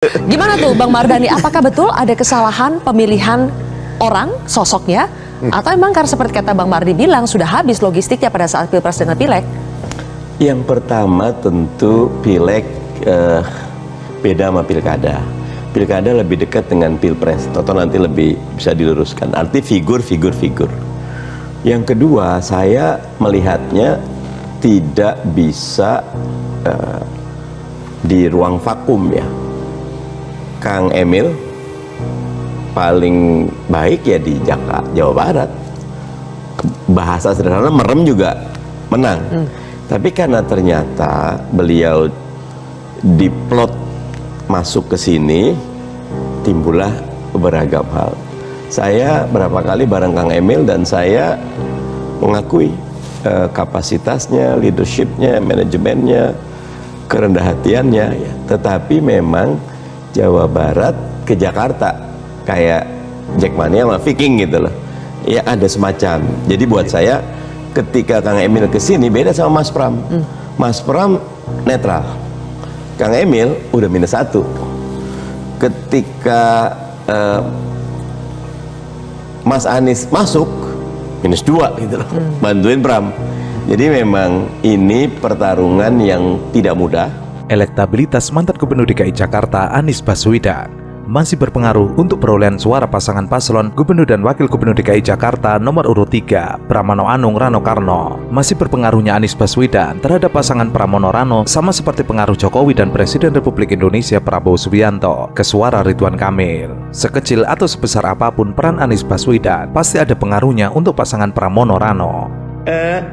Gimana tuh Bang Mardhani, apakah betul ada kesalahan pemilihan orang, sosoknya, atau emang karena seperti kata Bang Mardi bilang, sudah habis logistiknya pada saat Pilpres dengan Pileg? Yang pertama tentu Pileg beda sama Pilkada. Pilkada lebih dekat dengan Pilpres, atau nanti lebih bisa diluruskan. Arti figur. Yang kedua, saya melihatnya tidak bisa di ruang vakum ya. Kang Emil paling baik ya di Jawa Barat. Bahasa sederhana merem juga menang. Tapi karena ternyata beliau diplot masuk ke sini, timbullah beragam hal. Saya berapa kali bareng Kang Emil dan saya mengakui kapasitasnya, leadershipnya, manajemennya, kerendah hatiannya. Ya. Tetapi memang Jawa Barat ke Jakarta kayak Jackmania sama Viking gitu loh. Ya ada semacam. Jadi buat saya ketika Kang Emil kesini beda sama Mas Pram. Mas Pram netral. Kang Emil udah -1. Ketika Mas Anies masuk -2 gitu loh. Bantuin Pram. Jadi memang ini pertarungan yang tidak mudah. Elektabilitas mantan Gubernur DKI Jakarta Anies Baswedan masih berpengaruh untuk perolehan suara pasangan paslon Gubernur dan Wakil Gubernur DKI Jakarta nomor urut 3 Pramono Anung Rano Karno. Masih berpengaruhnya Anies Baswedan terhadap pasangan Pramono Rano sama seperti pengaruh Jokowi dan Presiden Republik Indonesia Prabowo Subianto ke suara Ridwan Kamil. Sekecil atau sebesar apapun peran Anies Baswedan, pasti ada pengaruhnya untuk pasangan Pramono Rano.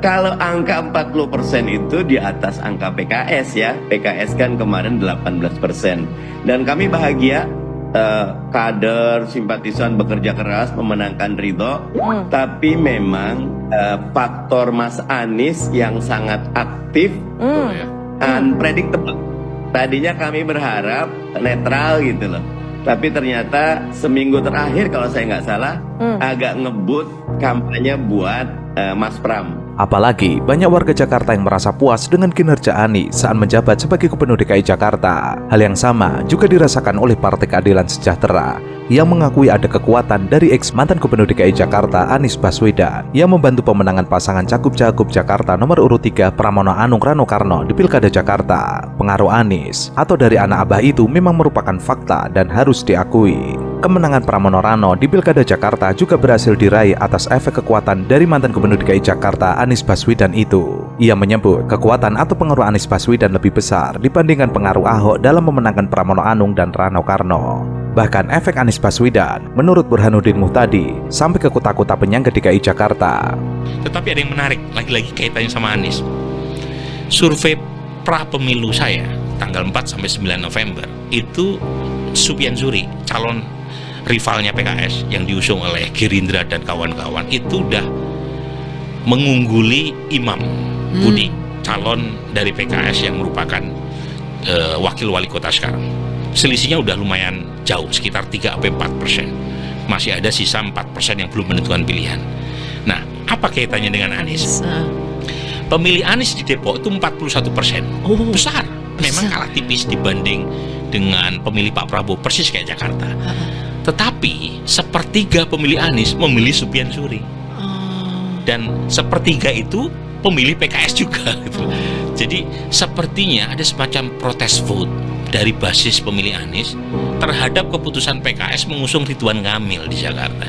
Kalau angka 40% itu di atas angka PKS ya. PKS kan kemarin 18%. Dan kami bahagia, kader, simpatisan bekerja keras memenangkan Ridho. Tapi memang faktor Mas Anies yang sangat aktif, unpredictable. Tadinya kami berharap netral gitu loh. Tapi ternyata seminggu terakhir kalau saya nggak salah agak ngebut kampanye buat Mas Pram. Apalagi banyak warga Jakarta yang merasa puas dengan kinerja Anies saat menjabat sebagai Gubernur DKI Jakarta. Hal yang sama juga dirasakan oleh Partai Keadilan Sejahtera yang mengakui ada kekuatan dari ex-mantan Gubernur DKI Jakarta Anies Baswedan yang membantu pemenangan pasangan Cagup-Cagup Jakarta nomor urut 3 Pramono Anung Rano Karno di Pilkada Jakarta. Pengaruh Anies atau dari anak abah itu memang merupakan fakta dan harus diakui. Kemenangan Pramono Rano di Pilkada Jakarta juga berhasil diraih atas efek kekuatan dari mantan Gubernur DKI Jakarta Anies Baswedan itu. Ia menyebut kekuatan atau pengaruh Anies Baswedan lebih besar dibandingkan pengaruh Ahok dalam memenangkan Pramono Anung dan Rano Karno. Bahkan efek Anies Baswedan menurut Burhanuddin Muhtadi sampai ke kota-kota penyangga DKI Jakarta. Tetapi ada yang menarik, lagi-lagi kaitannya sama Anies. Survei pra pemilu saya tanggal 4 sampai 9 November itu Sufyan Zuri, calon rivalnya PKS yang diusung oleh Gerindra dan kawan-kawan, itu udah mengungguli Imam Budi, calon dari PKS yang merupakan wakil wali kota sekarang. Selisihnya udah lumayan jauh, sekitar 3-4%. Masih ada sisa 4% yang belum menentukan pilihan. Nah, apa kaitannya dengan Anies? Pemilih Anies di Depok itu 41%. Besar. Memang kalah tipis dibanding dengan pemilih Pak Prabowo, persis kayak Jakarta. Tetapi sepertiga pemilih Anies memilih Sufyan Zuri. Dan sepertiga itu pemilih PKS juga gitu. Jadi sepertinya ada semacam protes vote dari basis pemilih Anies terhadap keputusan PKS mengusung Ridwan Kamil di Jakarta.